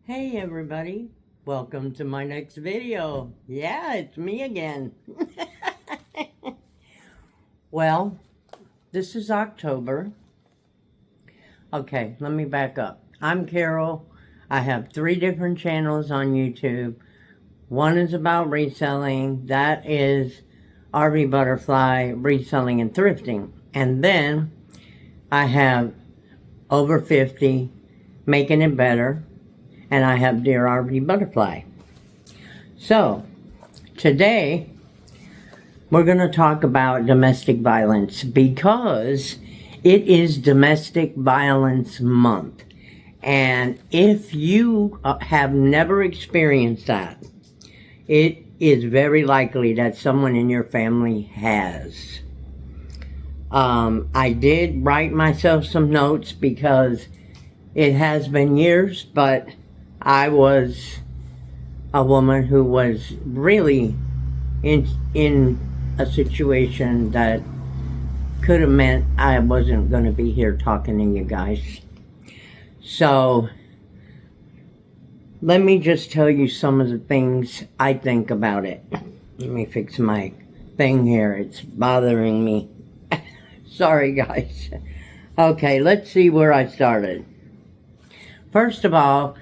Hey everybody, welcome to my next video. Yeah, it's me again. Well, this is October. Okay, let me back up. I'm Carol. I have 3 different channels on YouTube. One is about reselling. That is RV Butterfly, reselling and thrifting. And then I have over 50, making it better. And I have Dear RV Butterfly. So, today, we're going to talk about domestic violence because it is Domestic Violence Month. And if you have never experienced that, it is very likely that someone in your family has. I did write myself some notes because it has been years, but I was a woman who was really in a situation that could have meant I wasn't going to be here talking to you guys. So, let me just tell you some of the things I think about it. Let me fix my thing here. It's bothering me. Sorry, guys. Okay, let's see where I started. First of all,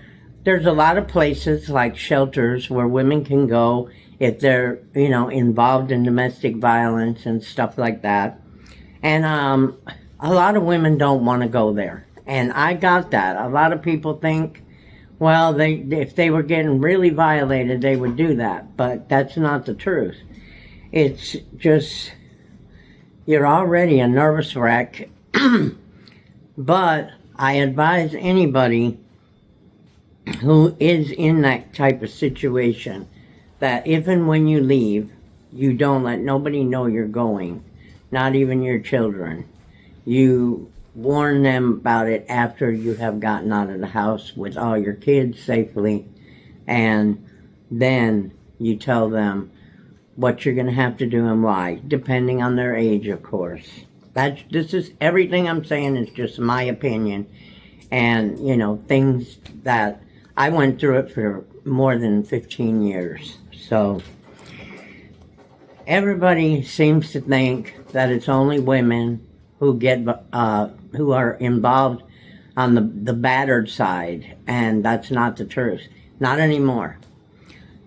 there's a lot of places like shelters where women can go if they're, involved in domestic violence and stuff like that. And a lot of women don't want to go there. And I got that. A lot of people think, well, if they were getting really violated, they would do that. But that's not the truth. It's just, you're already a nervous wreck. But I advise anybody who is in that type of situation that if and when you leave, you don't let nobody know you're going, not even your children. You warn them about it after you have gotten out of the house with all your kids safely, and then you tell them what you're going to have to do and why, depending on their age, of course. This is everything I'm saying is just my opinion, and things that I went through it for more than 15 years. So everybody seems to think that it's only women who who are involved on the battered side, and that's not the truth. Not anymore.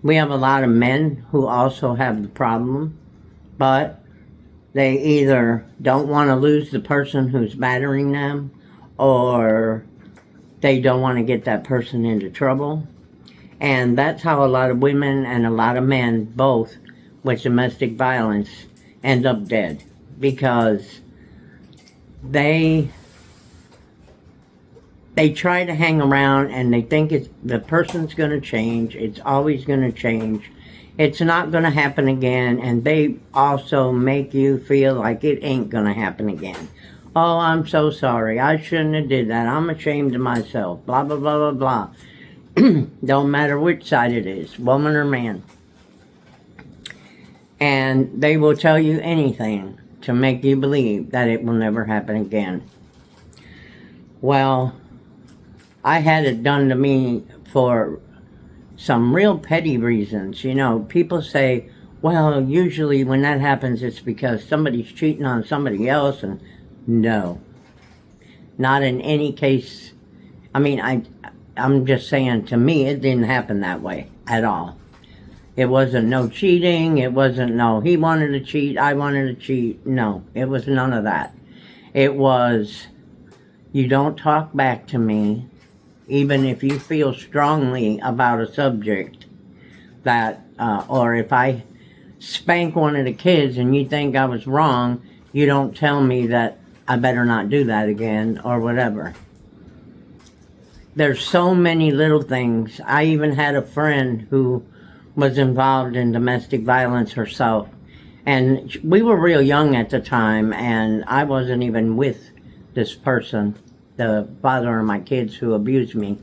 We have a lot of men who also have the problem, but they either don't want to lose the person who's battering them, or they don't want to get that person into trouble. And that's how a lot of women and a lot of men, both with domestic violence, end up dead. Because they try to hang around and they think the person's going to change. It's always going to change. It's not going to happen again. And they also make you feel like it ain't going to happen again. Oh, I'm so sorry. I shouldn't have did that. I'm ashamed of myself. Blah, blah, blah, blah, blah. Don't matter which side it is, woman or man. And they will tell you anything to make you believe that it will never happen again. Well, I had it done to me for some real petty reasons. People say, well, usually when that happens, it's because somebody's cheating on somebody else, and no, not in any case. I mean, I'm just saying, to me, it didn't happen that way at all. It wasn't no cheating. It wasn't no, he wanted to cheat, I wanted to cheat. No, it was none of that. It was, you don't talk back to me, even if you feel strongly about a subject that, or if I spank one of the kids and you think I was wrong, you don't tell me that I better not do that again, or whatever. There's so many little things. I even had a friend who was involved in domestic violence herself. And we were real young at the time, and I wasn't even with this person, the father of my kids who abused me.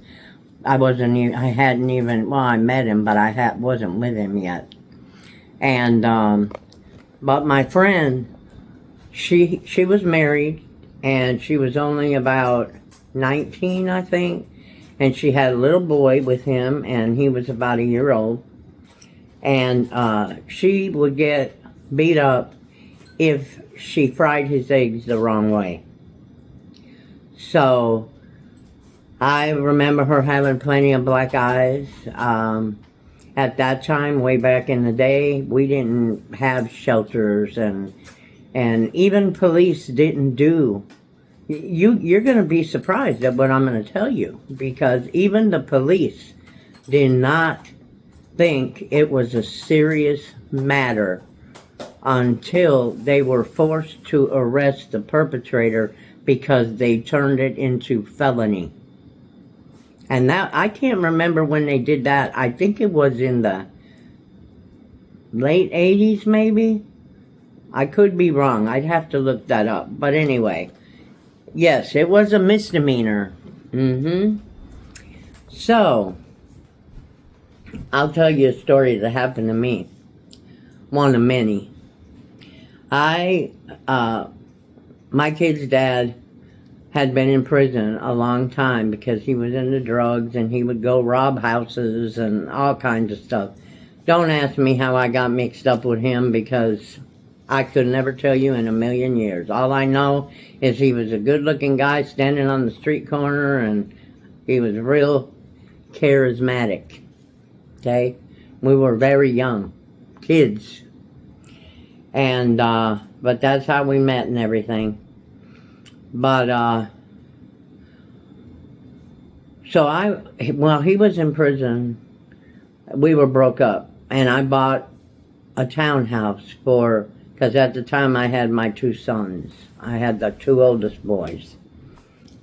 I hadn't even, well, I met him, but I wasn't with him yet. And, but my friend, she was married, and she was only about 19, I think, and she had a little boy with him, and he was about a year old. And she would get beat up if she fried his eggs the wrong way. So I remember her having plenty of black eyes. At that time, way back in the day, we didn't have shelters, and even police didn't do. You're going to be surprised at what I'm going to tell you, because even the police did not think it was a serious matter until they were forced to arrest the perpetrator because they turned it into felony. And that, I can't remember when they did that. I think it was in the late 80s, maybe? I could be wrong. I'd have to look that up. But anyway, yes, it was a misdemeanor. So, I'll tell you a story that happened to me. One of many. My kid's dad had been in prison a long time because he was into drugs, and he would go rob houses and all kinds of stuff. Don't ask me how I got mixed up with him, because I could never tell you in a million years. All I know is he was a good-looking guy standing on the street corner, and he was real charismatic. Okay? We were very young. Kids. And, but that's how we met and everything. But, so while he was in prison, we were broke up. And I bought a townhouse because at the time I had my 2 sons. I had the 2 oldest boys.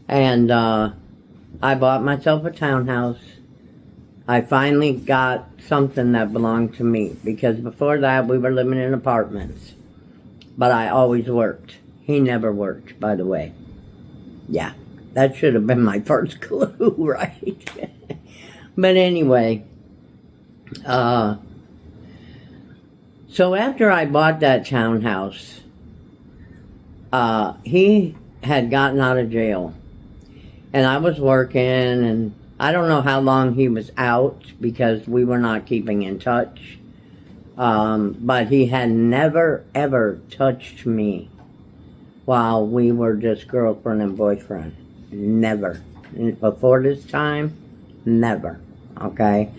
And, I bought myself a townhouse. I finally got something that belonged to me, because before that we were living in apartments. But I always worked. He never worked, by the way. Yeah, that should have been my first clue, right? But anyway, so after I bought that townhouse, he had gotten out of jail. And I was working, and I don't know how long he was out, because we were not keeping in touch. But he had never, ever touched me while we were just girlfriend and boyfriend. Never. Before this time, never. Okay?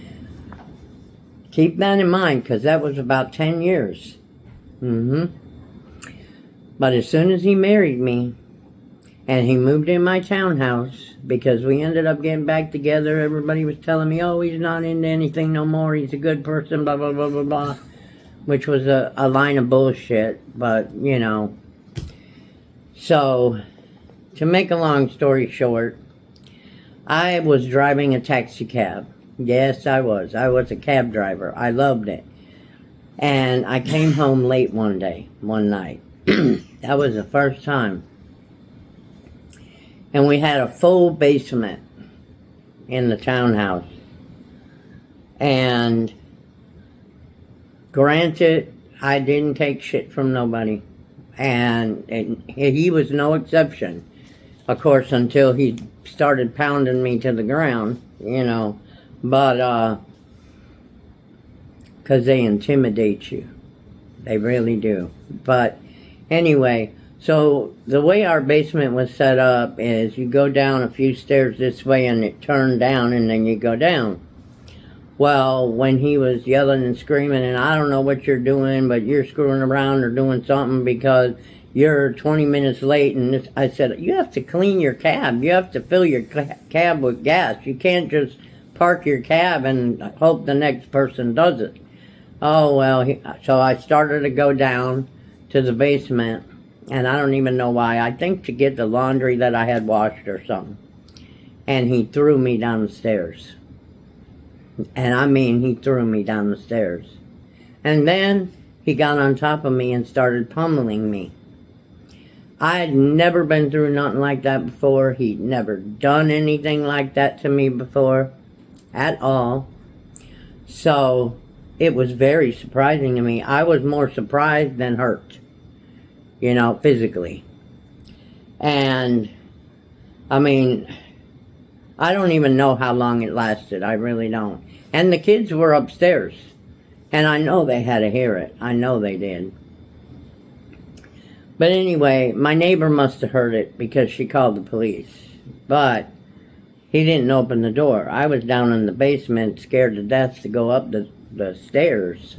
Keep that in mind, because that was about 10 years. But as soon as he married me, and he moved in my townhouse, because we ended up getting back together, everybody was telling me, oh, he's not into anything no more, he's a good person, blah, blah, blah, blah, blah. Which was a line of bullshit, but, you know. So, to make a long story short, I was driving a taxi cab. Yes, I was. I was a cab driver. I loved it. And I came home late one night. That was the first time. And we had a full basement in the townhouse. And granted, I didn't take shit from nobody. And he was no exception. Of course, until he started pounding me to the ground, you know. But, because they intimidate you. They really do. But, anyway, so the way our basement was set up is you go down a few stairs this way and it turned down, and then you go down. Well, when he was yelling and screaming, and I don't know what you're doing, but you're screwing around or doing something because you're 20 minutes late, and this, I said, you have to clean your cab. You have to fill your cab with gas. You can't just park your cab and hope the next person does it. Oh, well, so I started to go down to the basement, and I don't even know why. I think to get the laundry that I had washed or something. And he threw me down the stairs. And I mean, he threw me down the stairs. And then he got on top of me and started pummeling me. I had never been through nothing like that before. He'd never done anything like that to me before. At all. So, it was very surprising to me. I was more surprised than hurt. You know, physically. And, I mean, I don't even know how long it lasted. I really don't. And the kids were upstairs. And I know they had to hear it. I know they did. But anyway, my neighbor must have heard it because she called the police. But he didn't open the door. I was down in the basement, scared to death to go up the stairs.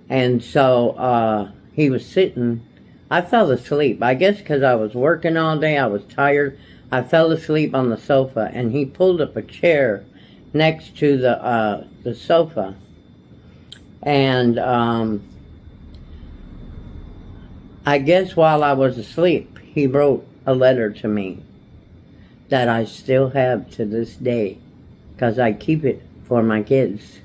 And so he was sitting. I fell asleep. I guess because I was working all day, I was tired. I fell asleep on the sofa, and he pulled up a chair next to the sofa. And I guess while I was asleep, he wrote a letter to me that I still have to this day, because I keep it for my kids.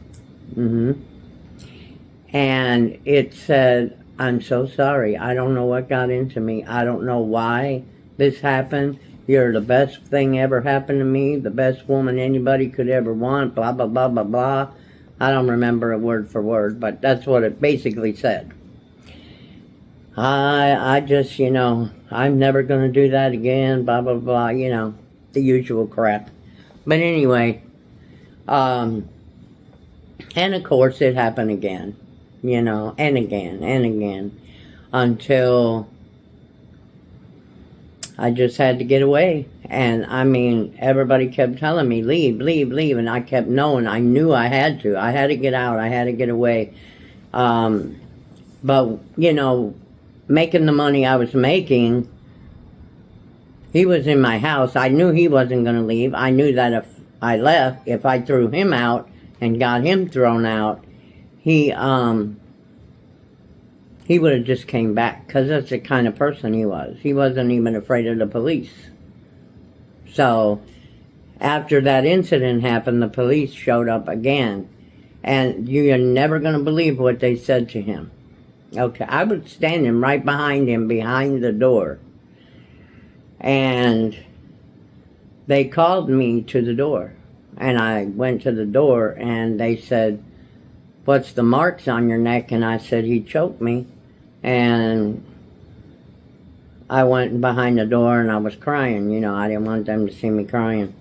And it said, "I'm so sorry. I don't know what got into me. I don't know why this happened. You're the best thing ever happened to me, the best woman anybody could ever want, blah, blah, blah, blah, blah." I don't remember it word for word, but that's what it basically said. I just, I'm never going to do that again, blah, blah, blah, the usual crap. But anyway, and of course it happened again, and again, and again, until I just had to get away. And I mean, everybody kept telling me, leave, leave, leave. And I kept knowing, I knew I had to. I had to get out. I had to get away. But, making the money I was making, he was in my house. I knew he wasn't going to leave. I knew that if I left, if I threw him out and got him thrown out, he would have just came back, because that's the kind of person he was. He wasn't even afraid of the police. So after that incident happened, the police showed up again. And you're never going to believe what they said to him. Okay, I was standing right behind him, behind the door. And they called me to the door. And I went to the door, and they said, "What's the marks on your neck?" And I said, "He choked me." And I went behind the door, and I was crying. I didn't want them to see me crying.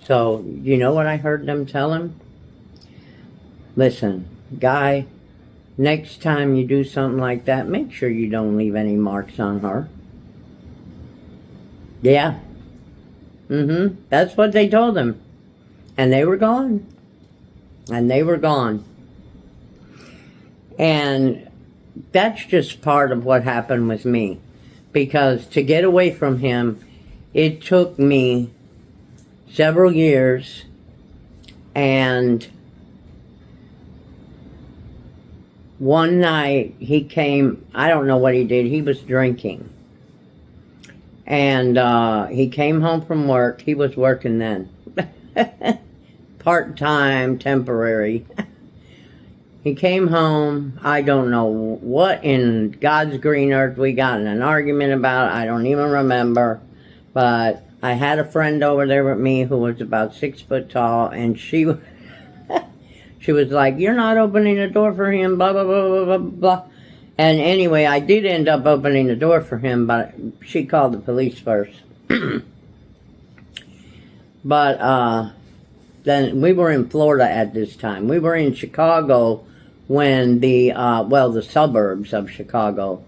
So, you know what I heard them tell him? "Listen, Guy, next time you do something like that, make sure you don't leave any marks on her." Yeah. That's what they told him. And they were gone. And they were gone. And that's just part of what happened with me. Because to get away from him, it took me several years. And one night he came, I don't know what he did, he was drinking. And he came home from work. He was working then. Part-time, temporary. He came home. I don't know what in God's green earth we got in an argument about. I don't even remember. But I had a friend over there with me who was about 6 foot tall. And she was like, "You're not opening the door for him, blah, blah, blah, blah, blah, blah." And anyway, I did end up opening the door for him, but she called the police first. But then we were in Florida at this time. We were in Chicago when the suburbs of Chicago,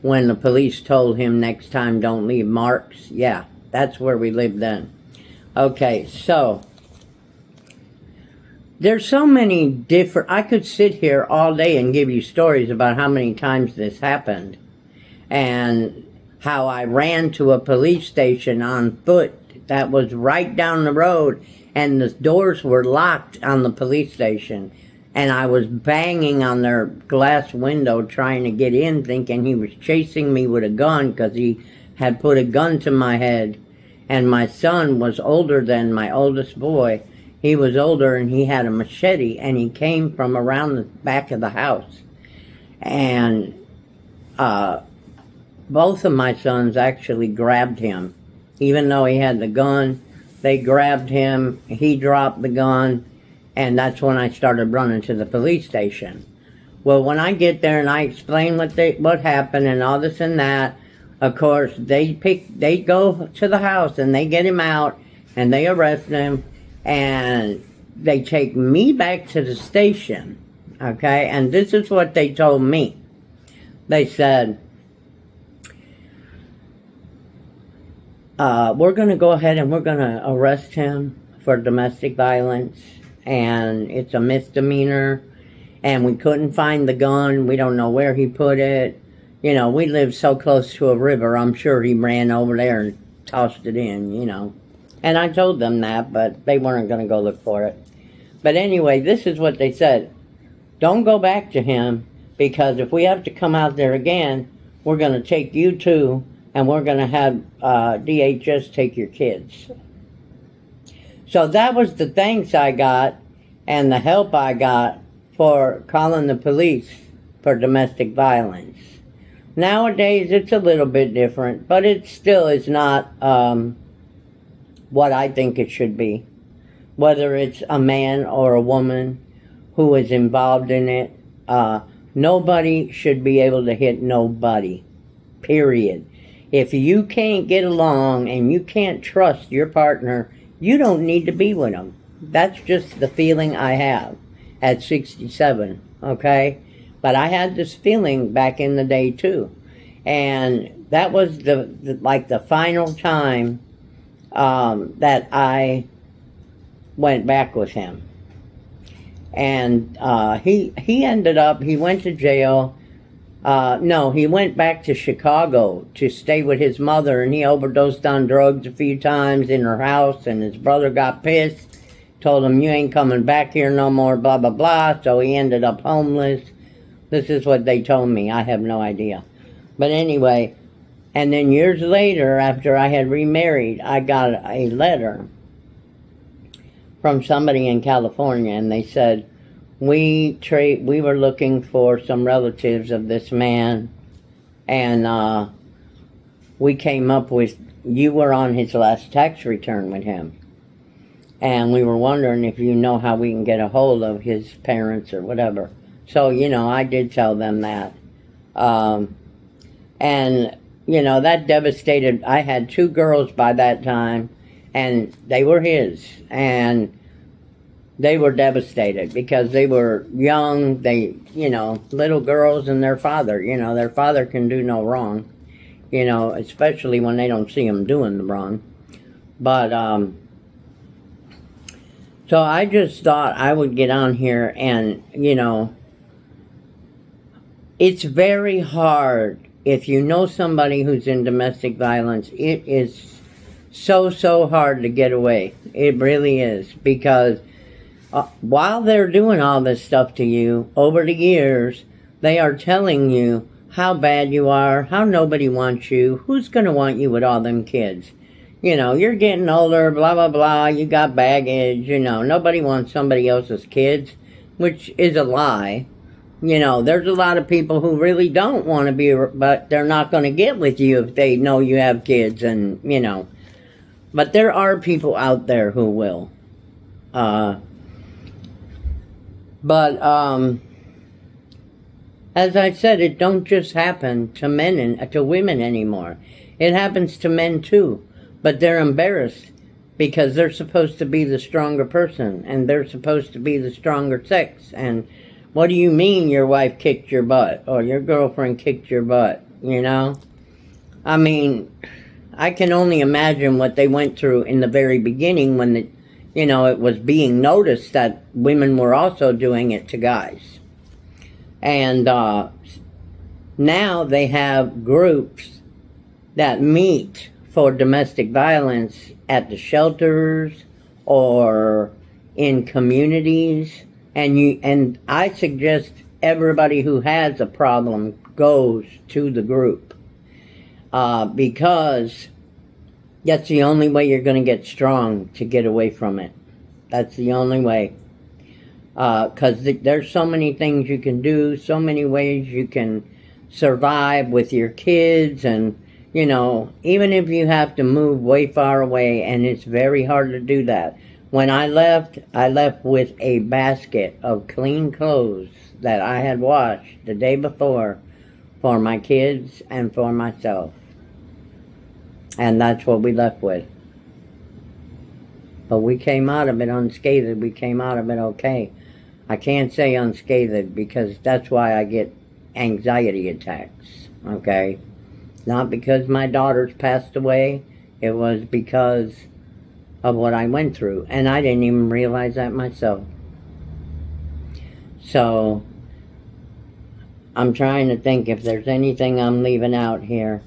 when the police told him next time don't leave marks. Yeah, that's where we lived then. Okay, so there's so many different, I could sit here all day and give you stories about how many times this happened and how I ran to a police station on foot that was right down the road, and the doors were locked on the police station, and I was banging on their glass window trying to get in, thinking he was chasing me with a gun because he had put a gun to my head. And my son was older than my oldest boy. He was older, and he had a machete, and he came from around the back of the house. And both of my sons actually grabbed him. Even though he had the gun, they grabbed him, he dropped the gun, and that's when I started running to the police station. Well, when I get there and I explain what happened and all this and that, of course, they go to the house and they get him out, and they arrest him, and they take me back to the station, okay? And this is what they told me. They said, we're going to go ahead and we're going to arrest him for domestic violence, and it's a misdemeanor, and we couldn't find the gun. We don't know where he put it. You know, we live so close to a river, I'm sure he ran over there and tossed it in, you know. And I told them that, but they weren't going to go look for it. But anyway, this is what they said. Don't go back to him, because if we have to come out there again, we're going to take you too, and we're going to have DHS take your kids. So that was the thanks I got and the help I got for calling the police for domestic violence. Nowadays, it's a little bit different, but it still is not what I think it should be. Whether it's a man or a woman who is involved in it, nobody should be able to hit nobody, period. If you can't get along and you can't trust your partner, you don't need to be with them. That's just the feeling I have at 67, okay? But I had this feeling back in the day too. And that was the final time that I went back with him. And he ended up, he went to jail. No, he went back to Chicago to stay with his mother, and he overdosed on drugs a few times in her house, and his brother got pissed, told him, you ain't coming back here no more, blah, blah, blah. So he ended up homeless. This is what they told me. I have no idea. But anyway, and then years later, after I had remarried, I got a letter from somebody in California, and they said, we were looking for some relatives of this man, and we came up with, you were on his last tax return with him, and we were wondering if you know how we can get a hold of his parents or whatever. So, you know, I did tell them that. And, you know, that devastated, I had 2 girls by that time, and they were his, and they were devastated because they were young, they, you know, little girls, and their father, you know, their father can do no wrong, you know, especially when they don't see him doing the wrong. But, so I just thought I would get on here and, you know, it's very hard if you know somebody who's in domestic violence. It is so hard to get away. It really is, because while they're doing all this stuff to you, over the years, they are telling you how bad you are, how nobody wants you, who's going to want you with all them kids. You know, you're getting older, blah, blah, blah, you got baggage, you know, nobody wants somebody else's kids, which is a lie. You know, there's a lot of people who really don't want to be, but they're not going to get with you if they know you have kids, and, you know. But there are people out there who will. But as I said, it don't just happen to men and to women anymore. It happens to men too, but they're embarrassed because they're supposed to be the stronger person, and they're supposed to be the stronger sex. And what do you mean your wife kicked your butt, or your girlfriend kicked your butt, you know? I mean, I can only imagine what they went through in the very beginning when you know, it was being noticed that women were also doing it to guys. And now they have groups that meet for domestic violence at the shelters or in communities. And I suggest everybody who has a problem goes to the group, because that's the only way you're going to get strong to get away from it. That's the only way. Because there's so many things you can do, so many ways you can survive with your kids, and, you know, even if you have to move way far away, and it's very hard to do that. When I left with a basket of clean clothes that I had washed the day before for my kids and for myself. And that's what we left with. But we came out of it unscathed. We came out of it okay. I can't say unscathed because that's why I get anxiety attacks, okay? Not because my daughters passed away. It was because of what I went through. And I didn't even realize that myself. So, I'm trying to think if there's anything I'm leaving out here.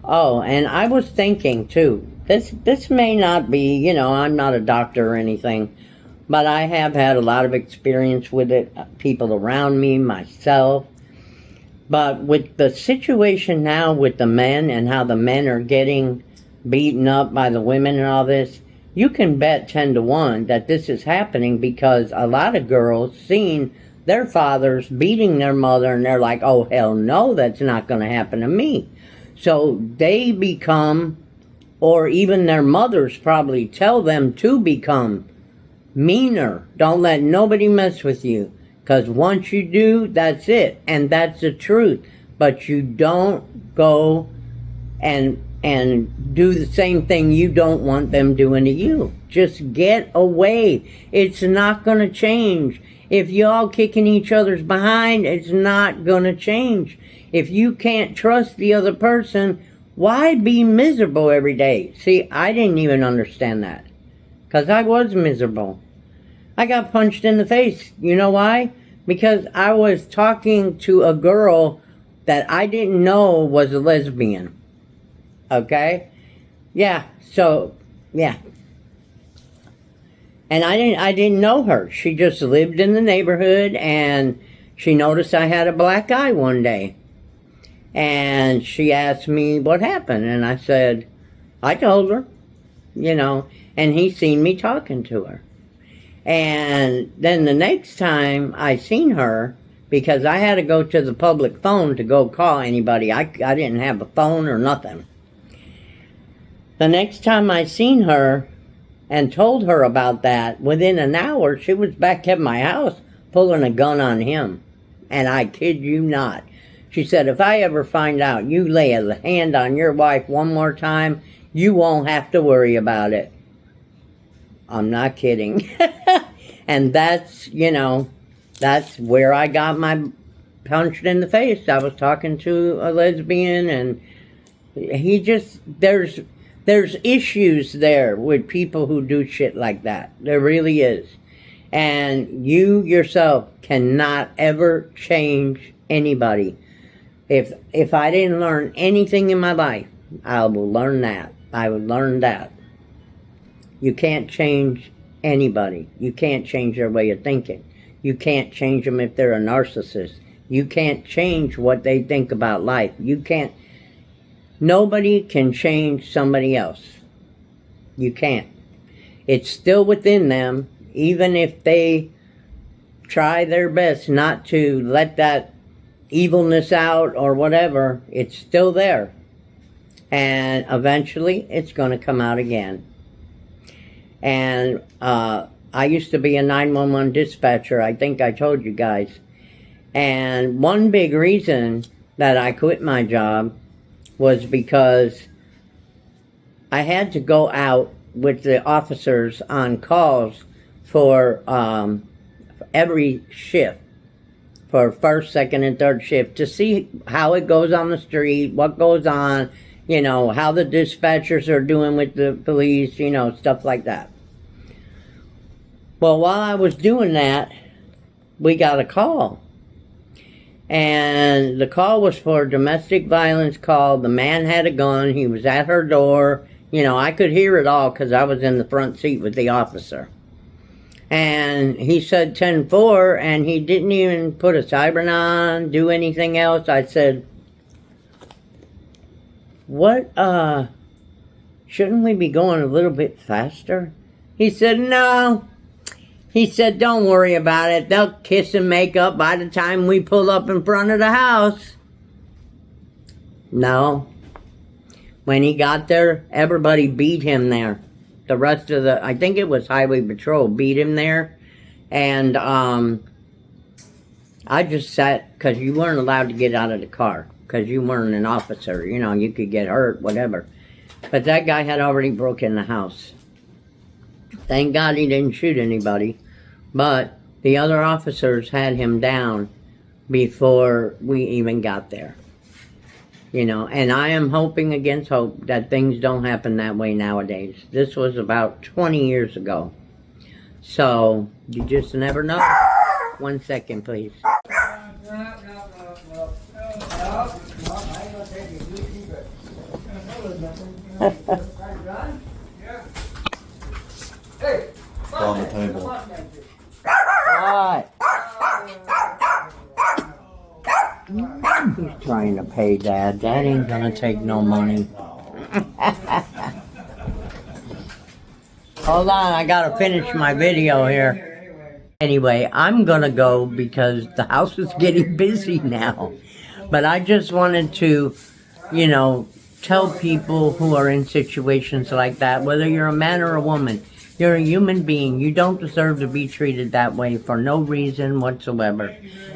Oh, and I was thinking, too, this may not be, you know, I'm not a doctor or anything, but I have had a lot of experience with it, people around me, myself. But with the situation now with the men and how the men are getting beaten up by the women and all this, you can bet 10 to 1 that this is happening because a lot of girls seen their fathers beating their mother and they're like, oh, hell no, that's not going to happen to me. So they become, or even their mothers probably tell them to become meaner. Don't let nobody mess with you. Because once you do, that's it. And that's the truth. But you don't go and do the same thing you don't want them doing to you. Just get away. It's not going to change. If y'all kicking each other's behind, it's not going to change. If you can't trust the other person, why be miserable every day? See, I didn't even understand that. Because I was miserable. I got punched in the face. You know why? Because I was talking to a girl that I didn't know was a lesbian. Okay? Yeah, so, yeah. And I didn't know her. She just lived in the neighborhood, and she noticed I had a black eye one day. And she asked me what happened, and I said, I told her, you know, and he seen me talking to her. And then the next time I seen her, because I had to go to the public phone to go call anybody. I didn't have a phone or nothing. The next time I seen her and told her about that, within an hour, she was back at my house pulling a gun on him. And I kid you not. She said, if I ever find out you lay a hand on your wife one more time, you won't have to worry about it. I'm not kidding. And that's, you know, that's where I got my punched in the face. I was talking to a lesbian, and he just, there's issues there with people who do shit like that. There really is. And you yourself cannot ever change anybody. If I didn't learn anything in my life, I will learn that. I would learn that. You can't change anybody. You can't change their way of thinking. You can't change them if they're a narcissist. You can't change what they think about life. You can't. Nobody can change somebody else. You can't. It's still within them, even if they try their best not to let that evilness out or whatever. It's still there. And eventually, it's going to come out again. And I used to be a 911 dispatcher. I think I told you guys. And one big reason that I quit my job was because I had to go out with the officers on calls for every shift, for first, second, and third shift, to see how it goes on the street, what goes on, you know, how the dispatchers are doing with the police, you know, stuff like that. Well, while I was doing that, we got a call. And the call was for a domestic violence call. The man had a gun. He was at her door. You know, I could hear it all because I was in the front seat with the officer. And he said 10-4, and he didn't even put a siren on, do anything else. I said, what, shouldn't we be going a little bit faster? He said, no. He said, don't worry about it. They'll kiss and make up by the time we pull up in front of the house. No. When he got there, everybody beat him there. The rest of the, I think it was Highway Patrol, beat him there. And I just sat, because you weren't allowed to get out of the car. Because you weren't an officer. You know, you could get hurt, whatever. But that guy had already broken the house. Thank God he didn't shoot anybody. But the other officers had him down before we even got there. You know, and I am hoping against hope that things don't happen that way nowadays. This was about 20 years ago. So, you just never know. 1 second, please. It's on the table. What? He's trying to pay Dad. Dad ain't gonna take no money. Hold on, I gotta finish my video here. Anyway, I'm gonna go because the house is getting busy now. But I just wanted to, you know, tell people who are in situations like that, whether you're a man or a woman, you're a human being. You don't deserve to be treated that way for no reason whatsoever.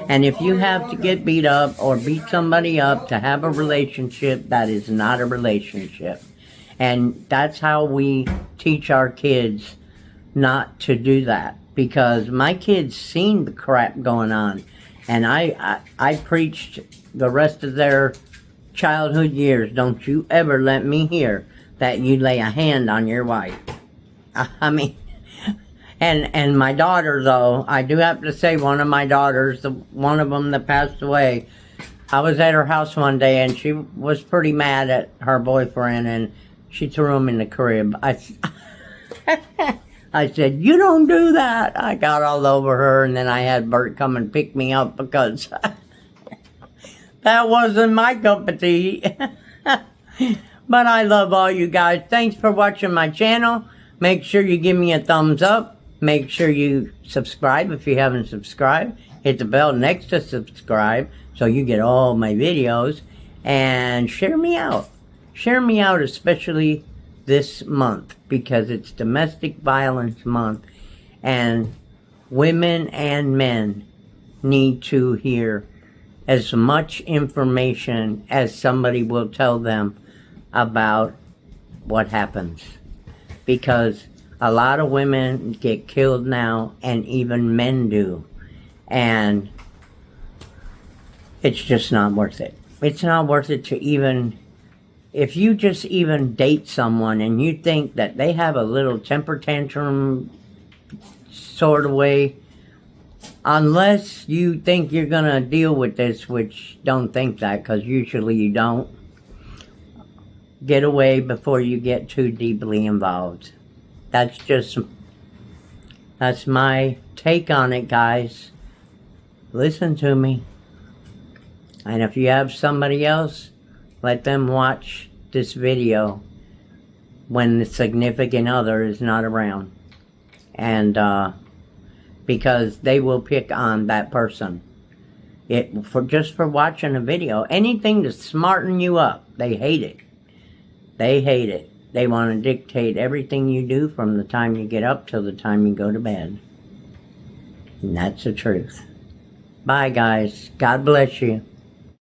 And if you have to get beat up or beat somebody up to have a relationship, that is not a relationship. And that's how we teach our kids not to do that. Because my kids seen the crap going on. And I preached the rest of their childhood years, don't you ever let me hear that you lay a hand on your wife. I mean, and my daughter, though, I do have to say, one of my daughters, one of them that passed away, I was at her house one day and she was pretty mad at her boyfriend and she threw him in the crib. I said, you don't do that. I got all over her, and then I had Bert come and pick me up because that wasn't my cup of tea. But I love all you guys. Thanks for watching my channel. Make sure you give me a thumbs up. Make sure you subscribe if you haven't subscribed. Hit the bell next to subscribe so you get all my videos. And share me out. Share me out, especially this month, because it's Domestic Violence Month. And women and men need to hear as much information as somebody will tell them about what happens. Because a lot of women get killed now, and even men do. And it's just not worth it. It's not worth it to even, if you just even date someone and you think that they have a little temper tantrum sort of way, unless you think you're going to deal with this, which don't think that, because usually you don't, get away before you get too deeply involved. That's my take on it, guys. Listen to me. And if you have somebody else, let them watch this video when the significant other is not around. And because they will pick on that person. Just for watching a video. Anything to smarten you up, they hate it. They hate it. They want to dictate everything you do from the time you get up till the time you go to bed. And that's the truth. Bye, guys. God bless you.